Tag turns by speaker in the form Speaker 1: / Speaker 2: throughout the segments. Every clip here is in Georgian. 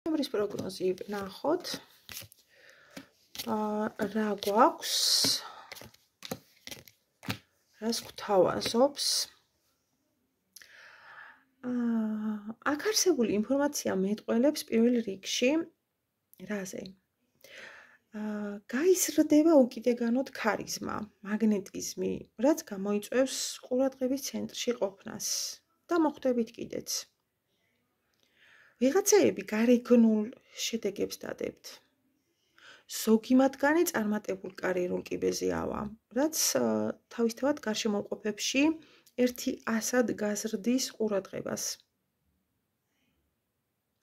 Speaker 1: ნოემბრის პროგნოზი ვნახოთ. რა გვაქვს? რას გვთავაზობს? აქ არსებული ინფორმაცია მეტყველებს პირველ რიგში რაზე? გაიზრდება უკიდეგანოდ ქარიზმა, მაგნეტიზმი, რაც გამოიწვევს ყურადღების ცენტრში ყოფნას და მოხვდებით კიდეც. ვიღაცეები გარეგნულ შედეგებს დადებთ. ზოგი მათგანი წარმატებულ კარიერულ კიბეზე ავა, რაც თავისთავად გარშემოყოფებში ერთი ასად გაზრდის ყურადღებას.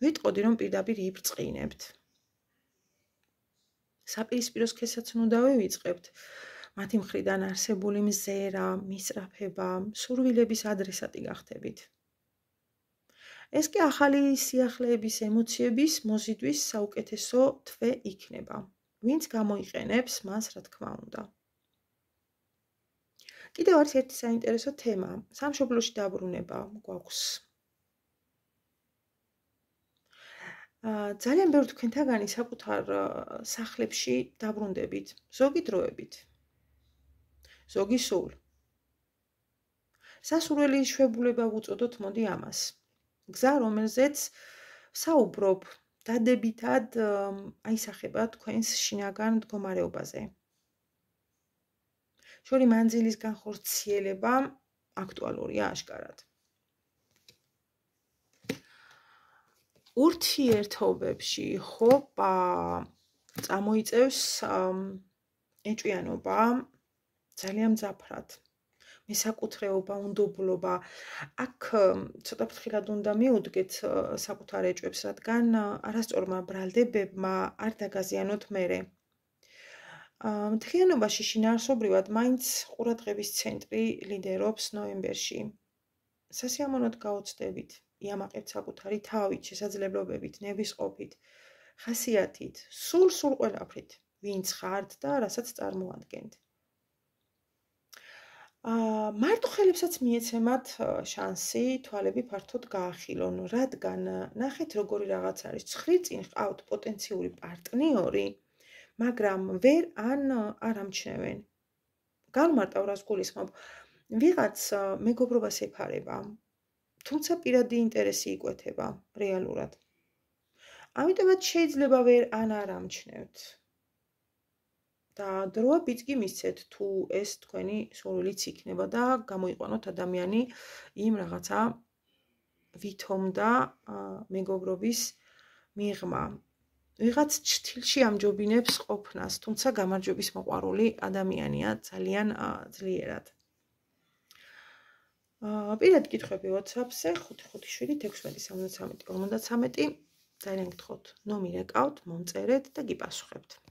Speaker 1: ვიტყოდი, რომ პირდაპირ იბრწყინებთ. საპირისპირო სქესაც უნდა ვივიწყებთ, მათი მხრიდან არსებული მზერა, მისწრაფება, სურვილების ადრესატი გახდებით. ეს კი ახალი სიახლეების ემოციების მოზიდვის საუკეთესო თვე იქნება, ვინც გამოიყენებს მას, რა თქმა უნდა. კიდევ არის ერთი საინტერესო თემა, სამშობლოში დაბრუნება გვაქვს. ძალიან ბევრი თქვენთაგანი საკუთარ სახლებში დაბრუნდებით, ზოგი დროებით, ზოგი სულ. სასურველი შვებულება ვუწოდოთ მოდი ამას. გზა, რომელზეც საუბრობ დადებითად აისახება თქვენს შინაგან მდგომარეობაზე. შორი მანძილის განხორციელება აქტუალურია აშკარად. ურთიერთობებში ხოპა წამოიწევს ეჭვიანობა ძალიან მძაფრად. მესაკუთრეობა, უნდობლობა. აქ ცოტა ფრთხილად უნდა მიუდგეთ საკუთარ ეჭვებს, რადგან არასწორმა ბრალდებებმა არ დაგაზიანოთ მერე. მთლიანობაში შინაარსობრივად მაინც ყურადღების ცენტრი ლიდერობს ნოემბერში. სასიამოვნოდ გაოცდებით, იამაყებთ საკუთარი თავით, შესაძლებლობებით, ნებისყოფით, ხასიათით, სულ ყველაფრით, ვინც ხართ და რასაც წარმოადგენთ. მარტო ხელებსაც მიეცემათ შანსი თვალები ფართოდ გაახილონ, რადგან ნახეთ როგორი რაღაც არის. ცხრილ წინ ჰყავთ პოტენციური პარტნიორი, მაგრამ ვერ არ ამჩნევენ. განმარტავ რას გულისხმობ. ვიღაც მეგობრობას ეფარება, თუმცა პირადი ინტერესი იკვეთება რეალურად. ამიტომაც შეიძლება ვერ არ ამჩნევთ. და დროებით კი მისცეთ თუ ეს თქვენი სურვილიც იქნება და გამოიყვანოთ ადამიანი იმ რაღაცა ვითომ და მეგობრობის მიღმა. ვიღაც ჩრდილში ამჯობინებს ყოფნას, თუმცა გამარჯვების მოყვარული ადამიანია ძალიან ძლიერად. პირადი კითხვები WhatsApp-ზე 557 613 53. ძალიან გთხოვთ, ნომერ ეკავთ, მომწერეთ და გიპასუხებთ.